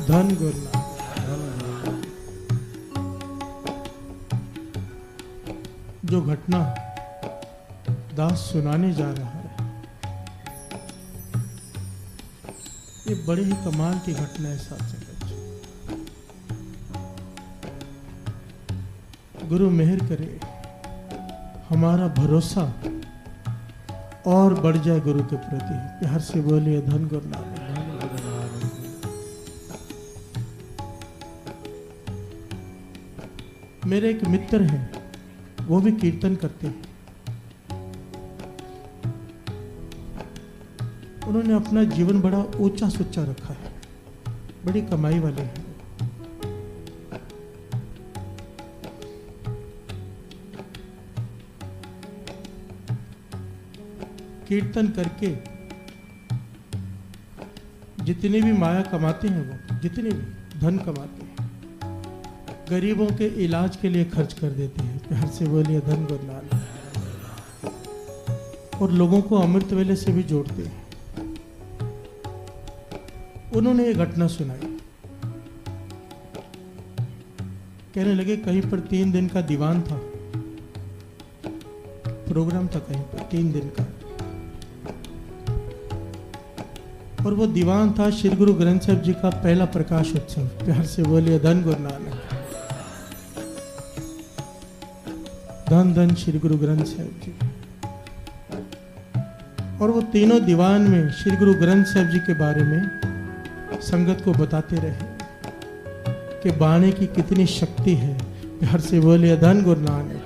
धन गुरु नानक। जो घटना दास सुनाने जा रहा है, ये बड़े ही कमाल की घटना है साथ संगत। गुरु मेहर करे हमारा भरोसा और बढ़ जाए गुरु के प्रति। प्यार से बोलिए धन गुरु नानक। मेरे एक मित्र हैं, वो भी कीर्तन करते हैं। उन्होंने अपना जीवन बड़ा ऊंचा सुच्चा रखा है, बड़ी कमाई वाले हैं। कीर्तन करके जितनी भी माया कमाते हैं, वो जितने भी धन कमाते हैं, गरीबों के इलाज के लिए खर्च कर देते हैं। प्यार से बोलिए धन गुरु नानक। और लोगों को अमृत वेले से भी जोड़ते हैं। उन्होंने ये घटना सुनाई। कहने लगे कहीं पर 3 दिन का दीवान था, प्रोग्राम था कहीं पर 3 दिन का, और वो दीवान था श्री गुरु ग्रंथ साहिब जी का पहला प्रकाश उत्सव। प्यार से बोलिए धन गुरु नानक। धन धन श्री गुरु ग्रंथ साहिब जी। और वो तीनों दीवान में श्री गुरु ग्रंथ साहिब जी के बारे में संगत को बताते रहे कि बाणी की कितनी शक्ति है। प्यार से बोलिए धन गुरु नानक।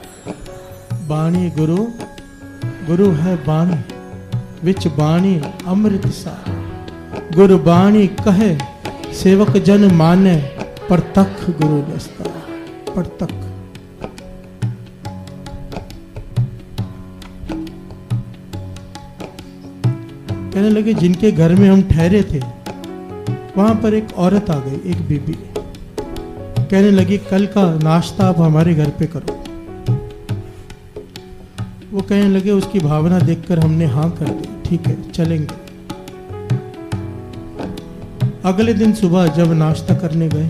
बाणी गुरु, गुरु है बाणी, विच बाणी अमृत सा। गुरु बाणी कहे सेवक जन माने, परतख गुरु दस्ता। परतख कहने लगे जिनके घर में हम ठहरे थे, वहां पर एक औरत आ गई, एक बीबी। कहने लगी कल का नाश्ता आप हमारे घर पे करो। वो कहने लगे उसकी भावना देखकर हमने हाँ कर दी, ठीक है चलेंगे। अगले दिन सुबह जब नाश्ता करने गए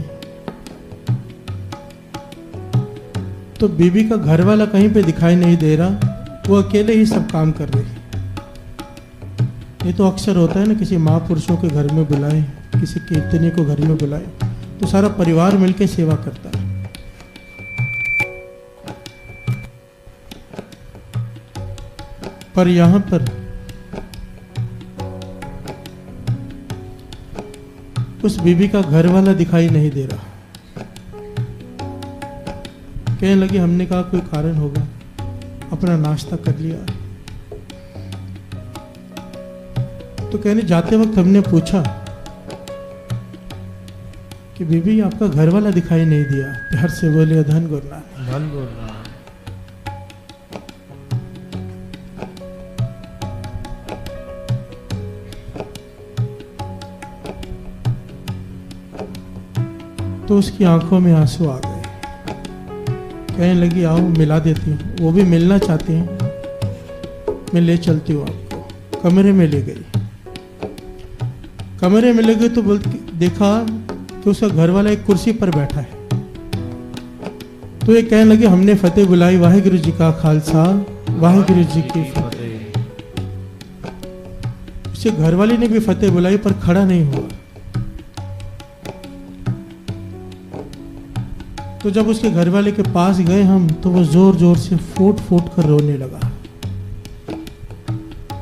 तो बीबी का घर वाला कहीं पे दिखाई नहीं दे रहा, वो अकेले ही सब काम कर रही। ये तो अक्सर होता है ना, किसी महापुरुषों के घर में बुलाए, किसी कीर्तनी को घर में बुलाए तो सारा परिवार मिलकर सेवा करता है। पर यहां पर उस बीबी का घर वाला दिखाई नहीं दे रहा। कहने लगी हमने कहा कोई कारण होगा, अपना नाश्ता कर लिया। तो कहने जाते वक्त हमने पूछा कि बीबी आपका घर वाला दिखाई नहीं दिया। प्यार से बोलिए धन गुरु नानक। धन गुरु नानक। तो उसकी आंखों में आंसू आ गए। कहने लगी आओ मिला देती हूँ। वो भी मिलना चाहते हैं, मैं ले चलती हूँ आपको। कमरे में ले गई। कमरे में ले गई तो देखा कि उसका घर वाला एक कुर्सी पर बैठा है। तो ये कहने लगे हमने फतेह बुलाई, वाहिगुरु जी का खालसा वाहिगुरु जी की फतेह। उसके घर वाले ने भी फतेह बुलाई पर खड़ा नहीं हुआ। तो जब उसके घर वाले के पास गए हम, तो वो जोर जोर से फूट फूट कर रोने लगा।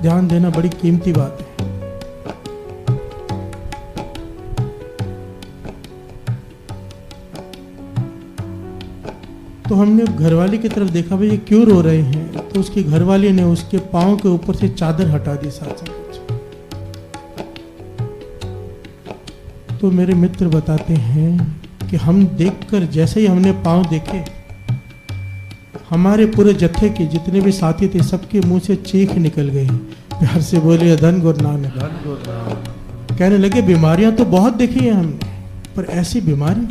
ध्यान देना बड़ी कीमती बात है। तो हमने घरवाली की तरफ देखा, भाई ये क्यों रो रहे हैं। तो उसकी घरवाली ने उसके पांव के ऊपर से चादर हटा दी साथ साथ। तो मेरे मित्र बताते हैं कि हम देखकर जैसे ही हमने पांव देखे, हमारे पूरे जत्थे के जितने भी साथी थे सबके मुंह से चीख निकल गई। प्यार से बोले धन गुरु नानक। धन गुरु नानक। कहने लगे बीमारियां तो बहुत देखी है हमने, पर ऐसी बीमारी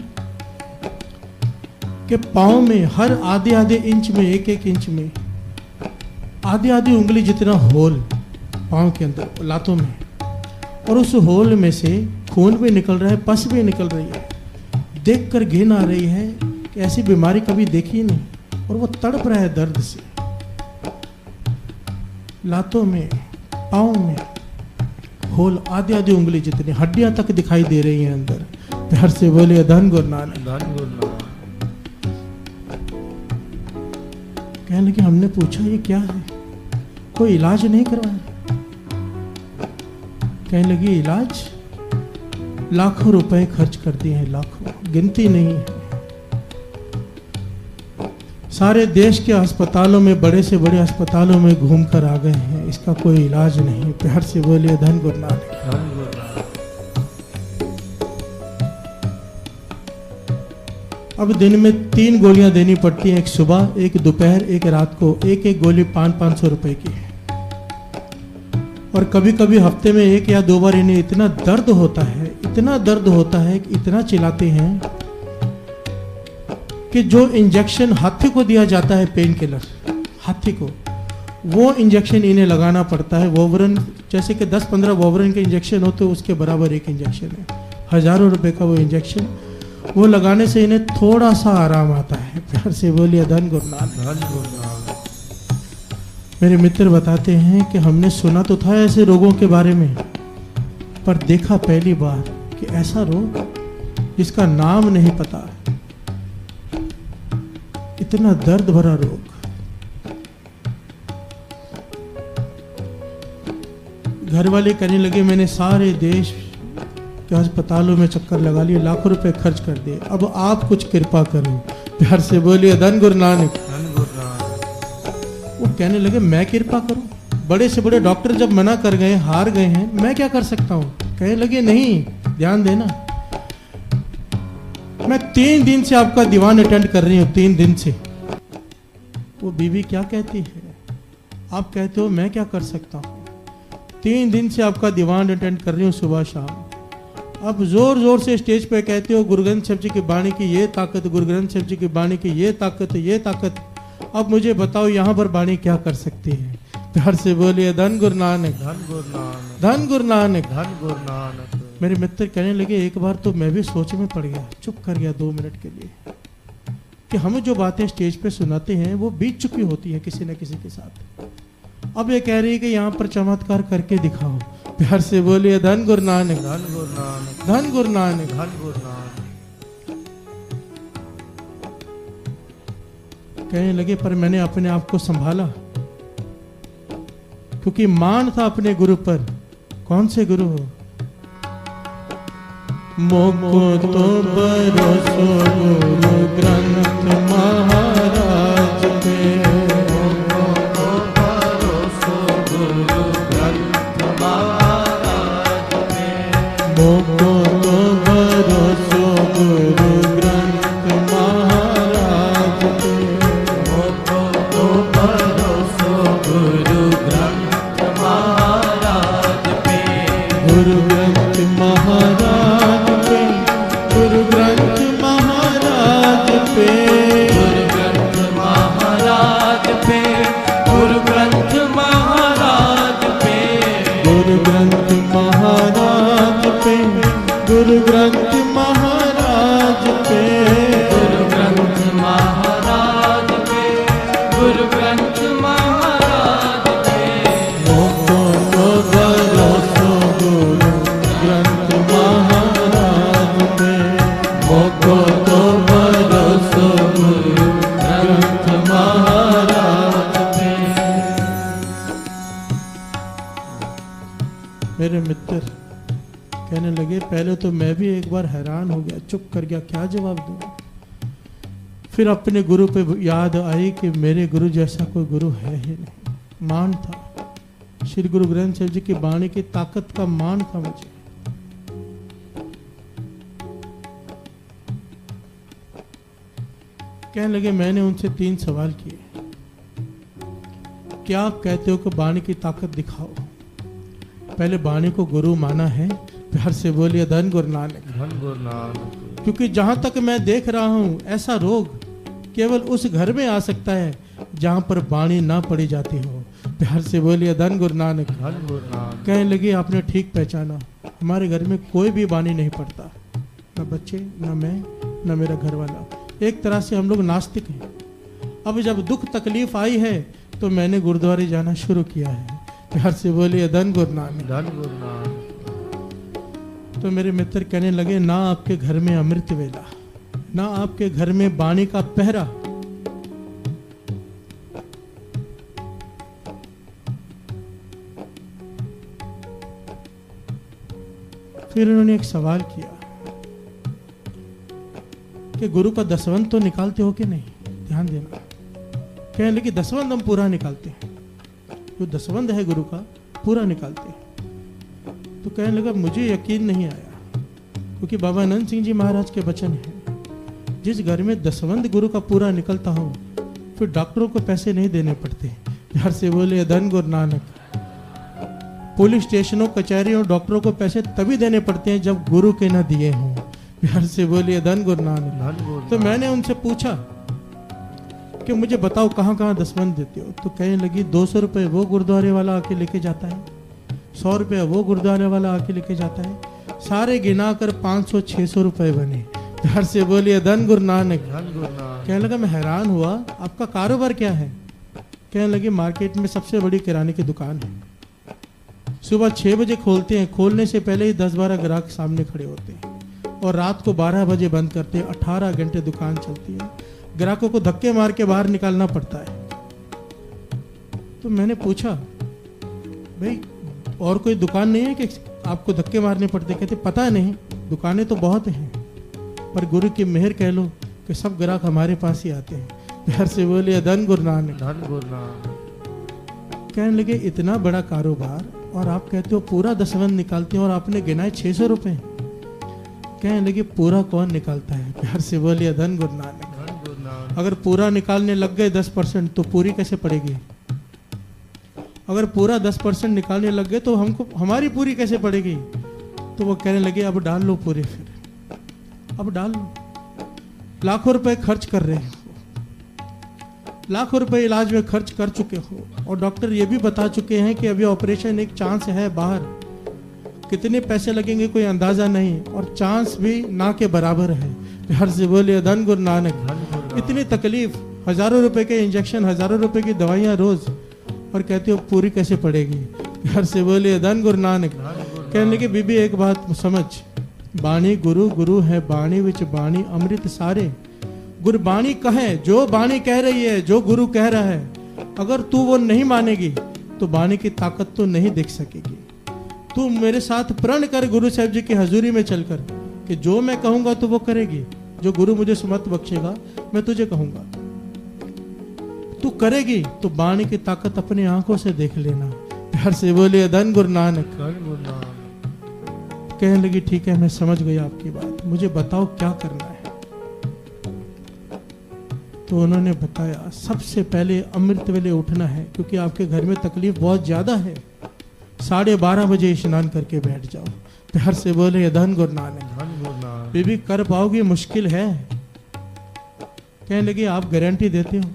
कि पांव में हर आधे आधे इंच में, एक एक इंच में आधी आधी उंगली जितना होल पांव के अंदर, लातों में, और उस होल में से खून भी निकल रहा है, पस भी निकल रही है। देखकर घिन आ रही है कि ऐसी बीमारी कभी देखी नहीं, और वो तड़प रहा है दर्द से। लातों में, पाँव में होल आधी आधी उंगली जितनी, हड्डियां तक दिखाई दे रही हैं अंदर। प्यार से बोले धन गुरु नानक, धन गुरु नानक। कहने लगे हमने पूछा ये क्या है, कोई इलाज नहीं करवाया। कहने लगी इलाज लाखों रुपए खर्च कर दिए हैं, लाखों, गिनती नहीं है। सारे देश के अस्पतालों में, बड़े से बड़े अस्पतालों में घूम कर आ गए हैं, इसका कोई इलाज नहीं। प्यार से बोलिए धन गुरु नानक, धन गुरु नानक। अब दिन में 3 गोलियां देनी पड़ती हैं, एक सुबह, एक दोपहर, एक रात को। एक एक गोली 500-500 रुपए की है। और कभी कभी हफ्ते में 1 या 2 बार इन्हें इतना दर्द होता है, इतना दर्द होता है कि इतना चिल्लाते हैं कि जो इंजेक्शन हाथी को दिया जाता है, पेन किलर हाथी को, वो इंजेक्शन इन्हें लगाना पड़ता है। वोवरन, जैसे कि 10-15 वोवरन के इंजेक्शन होते हैं, उसके बराबर एक इंजेक्शन है। हजारों रुपए का वो इंजेक्शन, वो लगाने से इन्हें थोड़ा सा आराम आता है। प्यार से बोलिए धन गुरु नानक, धन गुरु नानक। मेरे मित्र बताते हैं कि हमने सुना तो था ऐसे रोगों के बारे में, पर देखा पहली बार कि ऐसा रोग जिसका नाम नहीं पता, इतना दर्द भरा रोग। घर वाले कहने लगे मैंने सारे देश के अस्पतालों में चक्कर लगा लिए, लाखों रुपए खर्च कर दिए, अब आप कुछ कृपा करो। प्यार से बोलिए धन गुरु नानक, धन गुरु नानक। वो कहने लगे मैं कृपा करूं? बड़े से बड़े डॉक्टर जब मना कर गए, हार गए हैं, मैं क्या कर सकता हूं? कहने लगे नहीं, ध्यान देना, मैं 3 दिन से आपका दीवान अटेंड कर रही हूं, 3 दिन से। वो बीवी क्या कहती है, आप कहते हो मैं क्या कर सकता हूं? 3 दिन से आपका दीवान अटेंड कर रही हूं सुबह शाम। अब जोर जोर से स्टेज पे कहते हो गुरु ग्रंथ साहिब जी की बाणी की ये ताकत, गुरु ग्रंथ साहिब जी की बाणी की ये ताकत, ये ताकत। अब मुझे बताओ यहाँ पर बाणी क्या कर सकती है? प्यार से बोलिए धन गुरु नानक, धन गुरु नानक, धन गुरु नानक, धन गुरु नानक। मेरे मित्र कहने लगे एक बार तो मैं भी सोच में पड़ गया, चुप कर गया 2 मिनट के लिए, कि हम जो बातें स्टेज पे सुनाते हैं वो बीत चुकी होती है किसी न किसी के साथ। अब ये कह रही है कि यहाँ पर चमत्कार करके दिखाओ। प्यार से बोलिए धन गुरु नानक, धन गुरु नानक, धन गुरु नानक, धन गुरु नानक। कहने लगे पर मैंने अपने आप को संभाला, क्योंकि मान था अपने गुरु पर। कौन से गुरु हो? मोको तो भरोसो गुरु ग्रंथ महाराज पे, मोको तो भरोसो गुरु ग्रंथ महाराज पे, मोको तो भरोसो गुरु ग्रंथ महाराज पे, मोको तो भरोसो गुरु ग्रंथ महाराज पे, गुरु ग्रंथ महाराज पे, गुरु ग्रंथ महाराज पे, गुरु ग्रंथ महाराज पे, गुरु ग्रंथ महाराज पे, गुरु ग्रंथ महाराज पे, गुरु ग्रंथ महाराज पे, गुरु ग्रंथ महाराज पे, गुरु ग्रंथ महाराज पे, मोको तो भरोसो गुरु ग्रंथ महाराज पे, मोको तो भरोसो गुरु ग्रंथ महाराज पे। मेरे मित्र कहने लगे पहले तो मैं भी एक बार हैरान हो गया, चुप कर गया, क्या जवाब दूं। फिर अपने गुरु पे याद आई कि मेरे गुरु जैसा कोई गुरु है ही नहीं। मान था श्री गुरु ग्रंथ साहिब जी की बाणी की ताकत का मान था मुझे। कहने लगे मैंने उनसे 3 सवाल किए। क्या आप कहते हो कि बाणी की ताकत दिखाओ? पहले बाणी को गुरु माना है? प्यार से बोलिए धन गुरु नानक, धन गुरु नानक। क्योंकि जहां तक मैं देख रहा हूं ऐसा रोग केवल उस घर में आ सकता है जहां पर बाणी ना पड़ी जाती हो। प्यार से बोलिए धन गुरु नानक, धन गुरु नानक। कहने लगे आपने ठीक पहचाना, हमारे घर में कोई भी बानी नहीं पढ़ता, ना बच्चे, ना मैं, ना मेरा घर वाला। एक तरह से हम लोग नास्तिक हैं। अब जब दुख तकलीफ आई है तो मैंने गुरुद्वारे जाना शुरू किया है। प्यार से बोलिए धन गुरु नानक, धन गुरु नानक। तो मेरे मित्र कहने लगे, ना आपके घर में अमृत वेला, ना आपके घर में बाणी का पहरा। फिर उन्होंने एक सवाल किया कि गुरु का दसवंध तो निकालते हो कि नहीं? ध्यान देना। कहने लगे दसवंध हम पूरा निकालते हैं, जो दसवंध है गुरु का पूरा निकालते हैं। तो कहने लगा मुझे यकीन नहीं आया, क्योंकि बाबा आनंद सिंह जी महाराज के वचन है, जिस घर में दसवंध गुरु का पूरा निकलता हो फिर डॉक्टरों को पैसे नहीं देने पड़ते। प्यार से बोले धन गुरु नानक। पुलिस स्टेशनों, कचहरियों, डॉक्टरों को पैसे तभी देने पड़ते हैं जब गुरु के न दिए हों। प्यार से बोलिए धन गुरु नानक। तो मैंने उनसे पूछा कि मुझे बताओ कहाँ कहाँ दसवंध देते हो? तो कहने लगी 200 रुपये वो गुरुद्वारे वाला आके लेके जाता है, 100 रुपये वो गुरुद्वारे वाला आके लेके जाता है, सारे गिना कर 500-600 रुपये बने। प्यार से बोलिए धन गुरु नानक। कहने लगा मैं हैरान हुआ, आपका कारोबार क्या है? कहने लगी मार्केट में सबसे बड़ी किराने की दुकान है, सुबह 6 बजे खोलते हैं, खोलने से पहले ही 10-12 ग्राहक सामने खड़े होते हैं और रात को 12 बजे बंद करते हैं। 18 घंटे दुकान चलती है, ग्राहकों को धक्के मार के बाहर निकालना पड़ता है। तो मैंने पूछा भाई और कोई दुकान नहीं है कि आपको धक्के मारने पड़ते? कहते पता नहीं, दुकानें तो बहुत हैं पर गुरु की मेहर कह लो कि सब ग्राहक हमारे पास ही आते हैं। प्यार से बोलिए धन गुरु नानक, धन गुरु नानक। कहने लगे इतना बड़ा कारोबार और आप कहते हो पूरा दसवंध निकालते हो और आपने गिनाए 600 रुपये। कहने लगे पूरा कौन निकालता है? प्यार से बोलिए धन गुरु नानक। अगर पूरा निकालने लग गए 10% तो पूरी कैसे पड़ेगी? अगर पूरा 10% निकालने लग गए तो हमको हमारी पूरी कैसे पड़ेगी? तो वो कहने लगे अब डाल लो पूरे, फिर अब डाल लो। लाखों रुपए खर्च कर रहे हो, लाखों रुपए इलाज में खर्च कर चुके हो और डॉक्टर ये भी बता चुके हैं कि अभी ऑपरेशन एक चांस है बाहर, कितने पैसे लगेंगे कोई अंदाजा नहीं और चांस भी ना के बराबर है। प्यार से बोलिए धन गुरु नानक। इतनी तकलीफ, हजारों रुपए के इंजेक्शन, हजारों रुपए की दवाइयां रोज, और कहते हो पूरी कैसे पड़ेगी? प्यार से बोलिए धन गुरु नानक। कहने लगे बीबी एक बात समझ, बाणी गुरु, गुरु है बाणी विच बाणी अमृत सारे। गुरबाणी कहे, जो बाणी कह रही है, जो गुरु कह रहा है, अगर तू वो नहीं मानेगी तो बाणी की ताकत तो नहीं देख सकेगी। तू मेरे साथ प्रण कर गुरु साहब जी की हजूरी में चलकर कि जो मैं कहूंगा तो वो करेगी, जो गुरु मुझे सुमत बख्शेगा मैं तुझे कहूंगा तू करेगी, तो बाणी की ताकत अपनी आंखों से देख लेना। प्यार से बोलिए धन गुरु नानक। कहने लगी ठीक है मैं समझ गई आपकी बात, मुझे बताओ क्या करना है। तो उन्होंने बताया सबसे पहले अमृत वेले उठना है, क्योंकि आपके घर में तकलीफ बहुत ज्यादा है। 12:30 बजे स्नान करके बैठ जाओ। प्यार से बोले धन गुरु नानक। बीबी कर पाओगी? मुश्किल है। कहने लगी आप गारंटी देते हो?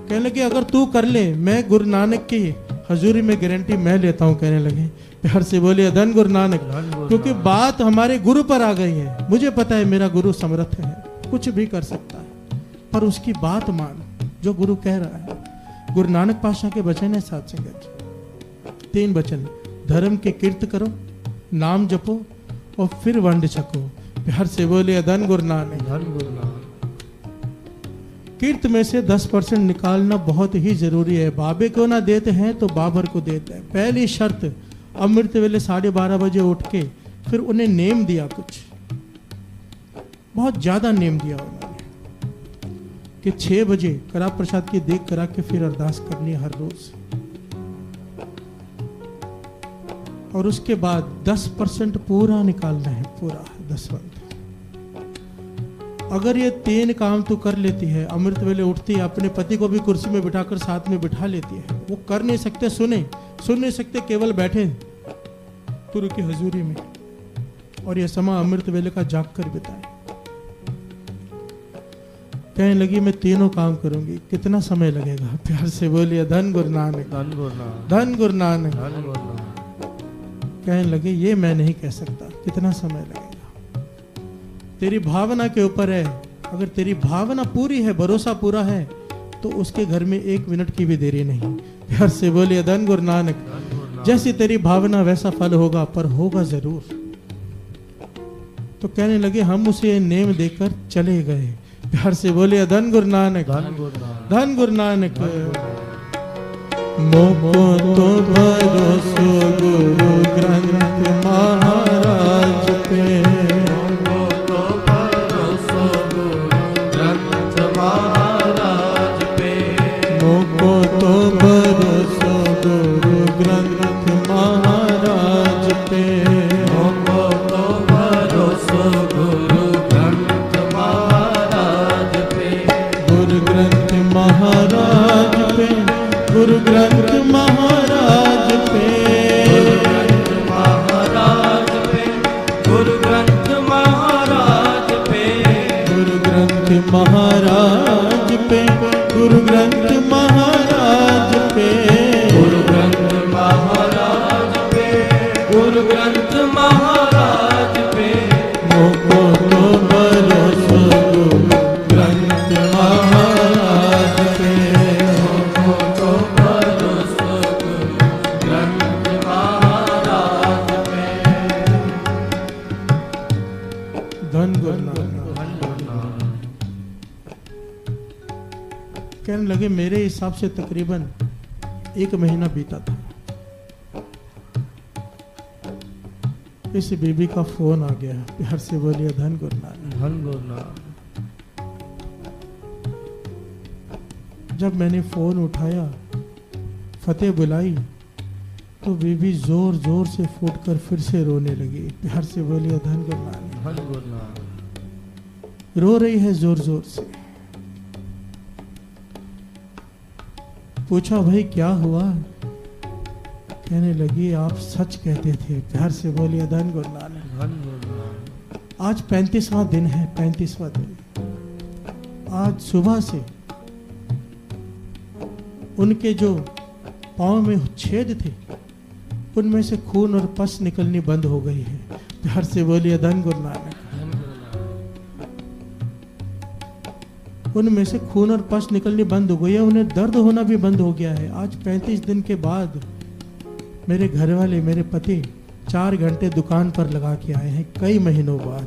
कहने लगे अगर तू कर ले, मैं गुरु नानक की हजूरी में गारंटी मैं लेता हूँ। कहने लगे प्यार से बोलिए धन गुरु नानक। क्योंकि बात हमारे गुरु पर आ गई है। मुझे पता है मेरा गुरु समर्थ है, कुछ भी कर सकता है, पर उसकी बात मान जो गुरु कह रहा है। गुरु नानक पातशाह के वचन है साथ संगत, 3 वचन, धर्म के कीर्त करो, नाम जपो और फिर वंड छको। प्यार से बोलिए धन गुरु नानक। कीर्त में से 10% निकालना बहुत ही जरूरी है। बाबे को ना देते हैं तो बाबर को देते हैं। पहली शर्त, अमृत वेले 12:30 बजे उठ के, फिर उन्हें नेम दिया, कुछ बहुत ज्यादा नेम दिया उन्होंने कि 6 बजे करा प्रसाद की देख करा के फिर अरदास करनी हर रोज, और उसके बाद 10% पूरा निकालना है, पूरा दसवंध। अगर ये 3 काम तू कर लेती है, अमृत वेले उठती है, अपने पति को भी कुर्सी में बिठाकर साथ में बिठा लेती है, वो कर नहीं सकते, सुन नहीं सकते, केवल बैठे गुरु की हजूरी में, और यह समा अमृत वेले का जाग कर बिताए। कहने लगी मैं 3 काम करूंगी, कितना समय लगेगा? प्यार से बोलिए धन गुरु नानक। धन गुरु नानक। कहने लगे ये मैं नहीं कह सकता, कितना समय लगेगा, तेरी भावना के ऊपर है। अगर तेरी भावना पूरी है, भरोसा पूरा है, तो उसके घर में 1 मिनट की भी देरी नहीं। प्यार से बोलिए धन गुरु नानक। जैसी तेरी भावना वैसा फल होगा, पर होगा जरूर। तो कहने लगे हम उसे नेम देकर चले गए। प्यार से बोलिए धन गुरु नानक, धन गुरु नानक। मोको तो भरोसो गुरु ग्रंथ महाराज पे, मोको तो भरोसो गुरु ग्रंथ महाराज पे, मोको तो भरोसो गुरु ग्रंथ महाराज पे, मोको तो भरोसो गुरु ग्रंथ महाराज पे, गुरु ग्रंथ महाराज पे, गुरु ग्रंथ महाराज पे, गुरु ग्रंथ महाराज पे, गुरु ग्रंथ महाराज पे, गुरु ग्रंथ महाराज पे, गुरु ग्रंथ महाराज पे, गुरु ग्रंथ महाराज पे, मोको तो भरोसो गुरु ग्रंथ महाराज पे, मोको तो भरोसो गुरु ग्रंथ महाराज पे। धन गुरु नानक। कहने लगे मेरे हिसाब से तकरीबन 1 महीना बीता था। इस बीबी का फोन आ गया। प्यार से बोलिए धन गुरु नानक, धन गुरु नानक। जब मैंने फोन उठाया, फतेह बुलाई, तो बीबी जोर जोर से फूटकर फिर से रोने लगी। प्यार से बोलिए धन गुरु नानक, धन गुरु नानक। रो रही है जोर जोर से। पूछा भाई क्या हुआ? कहने लगी आप सच कहते थे। प्यार से बोलिए धन गुरु नानक, धन गुरु नानक। आज 35वां दिन है, 35वां दिन। आज सुबह से उनके जो पांव में छेद थे, उनमें से खून और पस निकलनी बंद हो गई है। प्यार से बोलिए धन गुरु नानक। उनमें से खून और पस निकलनी बंद हो गई है, उन्हें दर्द होना भी बंद हो गया है। आज 35 दिन के बाद मेरे घर वाले, मेरे पति 4 घंटे दुकान पर लगा के आए हैं, कई महीनों बाद।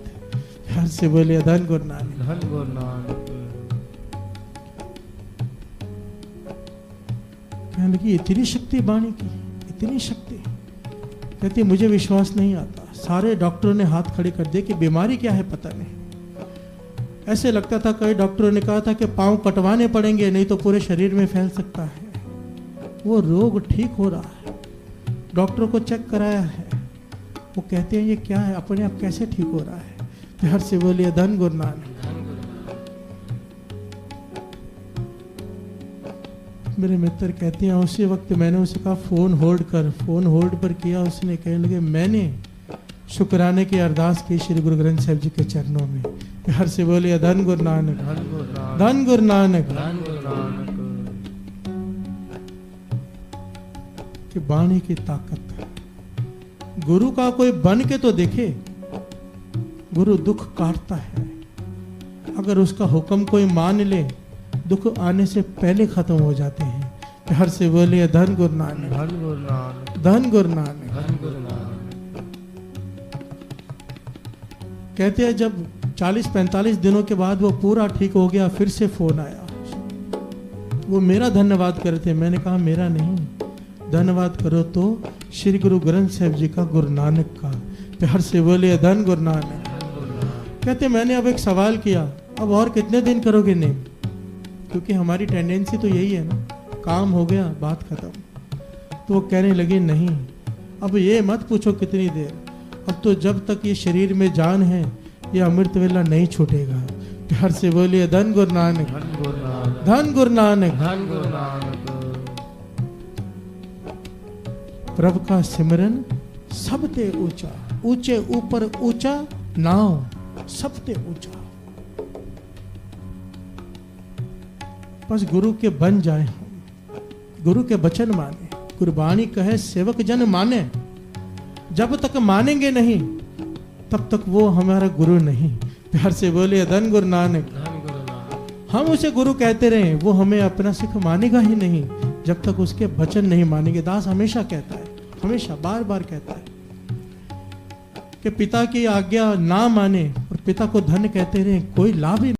प्यार से बोलिए धन गुरु नानक, धन गुरु नानक। कहने लगी इतनी शक्ति वाणी की, इतनी शक्ति। कहती मुझे विश्वास नहीं आता। सारे डॉक्टरों ने हाथ खड़े कर दिए कि बीमारी क्या है पता नहीं। ऐसे लगता था, कई डॉक्टरों ने कहा था कि पांव कटवाने पड़ेंगे, नहीं तो पूरे शरीर में फैल सकता है। वो रोग ठीक हो रहा है। डॉक्टरों को चेक कराया है, वो कहते हैं ये क्या है, अपने आप कैसे ठीक हो रहा है। प्यार से बोलिए धन गुरु नानक। मेरे मित्र कहते हैं उसी वक्त मैंने उसे कहा फोन होल्ड कर। फोन होल्ड पर किया। उसने कहने लगे मैंने शुक्राने की अरदास की श्री गुरु ग्रंथ साहिब जी के चरणों में। प्यार से बोलिए धन गुरु नानक, धन गुरु नानक। कि वाणी की ताकत, गुरु का कोई बन के तो देखे। गुरु दुख काटता है, अगर उसका हुक्म कोई मान ले, दुख आने से पहले खत्म हो जाते हैं। प्यार से बोलिए धन गुरु नानक, धन गुरु नानक, धन गुरु नानक, धन गुरु नानक। कहते हैं जब 40-45 दिनों के बाद वो पूरा ठीक हो गया, फिर से फोन आया। वो मेरा धन्यवाद करे थे। मैंने कहा मेरा नहीं, धन्यवाद करो तो श्री गुरु ग्रंथ साहिब जी का, गुरु नानक का। प्यार से बोलिए धन गुरु नानक। कहते मैंने अब एक सवाल किया, अब और कितने दिन करोगे नेम? क्योंकि हमारी टेंडेंसी तो यही है ना, काम हो गया बात खत्म। तो वो कहने लगे नहीं, अब ये मत पूछो कितनी देर, अब तो जब तक ये शरीर में जान है ये अमृत वेला नहीं छूटेगा। प्यार से बोलिए धन गुरु नानक, धन गुरु नानक, धन गुरु नानक। प्रभु का सिमरन सबते ऊंचा, ऊंचे ऊपर ऊंचा नाव सबते ऊंचा। बस गुरु के बन जाए हम, गुरु के वचन माने, गुरबाणी कहे सेवक जन माने। जब तक मानेंगे नहीं तब तक वो हमारा गुरु नहीं। प्यार से बोले धन गुरु नानक। हम उसे गुरु कहते रहे, वो हमें अपना सिख मानेगा ही नहीं जब तक उसके वचन नहीं मानेंगे। दास हमेशा कहता है, हमेशा बार बार कहता है कि पिता की आज्ञा ना माने और पिता को धन कहते रहे, कोई लाभ ही